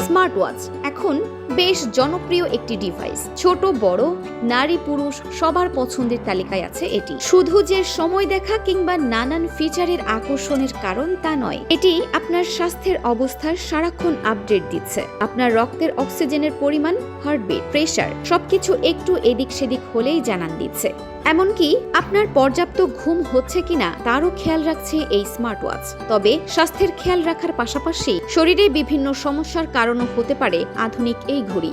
Smart watch এখন বেশ জনপ্রিয় একটি ডিভাইস। ছোট বড়, নারী পুরুষ সবার পছন্দের তালিকায় আছে এটি। শুধু যে সময় দেখা কিংবা নানান ফিচারের আকর্ষণের কারণ তা নয়, এটি আপনার স্বাস্থ্যের অবস্থার সারাক্ষণ আপডেট দিচ্ছে। আপনার রক্তের অক্সিজেনের পরিমাণ, হার্টবিট, প্রেসার সবকিছু একটু এদিক সেদিক হলেই জানান দিচ্ছে। এমনকি আপনার পর্যাপ্ত ঘুম হচ্ছে কিনা তারও খেয়াল রাখছে এই স্মার্ট ওয়াচ। তবে স্বাস্থ্যের খেয়াল রাখার পাশাপাশি শরীরে বিভিন্ন সমস্যার কারণও হতে পারে আধুনিক এই ঘড়ি।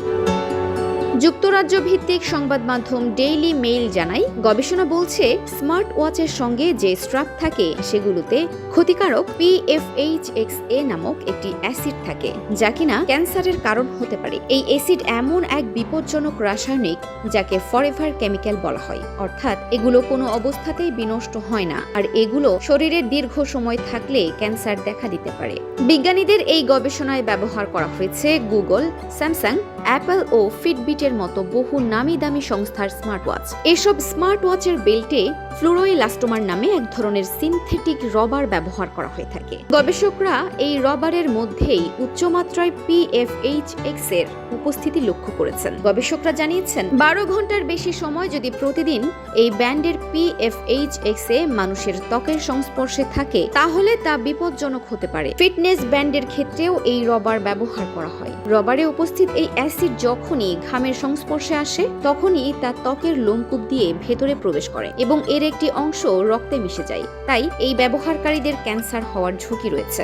যুক্তরাজ্য ভিত্তিক সংবাদ মাধ্যম ডেইলি মেইল জানায়, গবেষণা বলছে স্মার্ট ওয়াচের সঙ্গে যে স্ট্র্যাপ থাকে সেগুলোতে ক্ষতিকারক PFHXA নামক একটি অ্যাসিড থাকে, যা কিনা ক্যান্সারের কারণ হতে পারে। এই অ্যাসিড এমন এক বিপজ্জনক রাসায়নিক যাকে ফরএভার কেমিক্যাল বলা হয়, অর্থাৎ এগুলো কোনো অবস্থাতেই বিনষ্ট হয় না, আর এগুলো শরীরের দীর্ঘ সময় থাকলে ক্যান্সার দেখা দিতে পারে। বিজ্ঞানীদের এই গবেষণায় ব্যবহার করা হয়েছে গুগল, স্যামসাং, অ্যাপল ও ফিটবিটের মতো বহু নামি দামি সংস্থার স্মার্ট ওয়াচ। এসব স্মার্ট ওয়াচের বেল্টে ফ্লুরোইলাস্টোমার নামে এক ধরনের সিনথেটিক রবার ব্যবহার করা হয়ে থাকে। গবেষকরা এই রবারের মধ্যেই উচ্চমাত্রায় PFHX এর উপস্থিতি লক্ষ্য করেছেন। গবেষকরা জানিয়েছেন, 12 ঘন্টার বেশি সময় যদি প্রতিদিন এই ব্যান্ডের PFHX মানুষের ত্বকের সংস্পর্শে থাকে তাহলে তা বিপজ্জনক হতে পারে। ফিটনেস ব্যান্ডের ক্ষেত্রেও এই রবার ব্যবহার করা হয়। রবারে উপস্থিত এই অ্যাসিড যখনই ঘামের সংস্পর্শে আসে তখনই তা ত্বকের লোমকূপ দিয়ে ভেতরে প্রবেশ করে এবং এর একটি অংশ রক্তে মিশে যায়। তাই এই ব্যবহারকারীদের ক্যান্সার হওয়ার ঝুঁকি রয়েছে।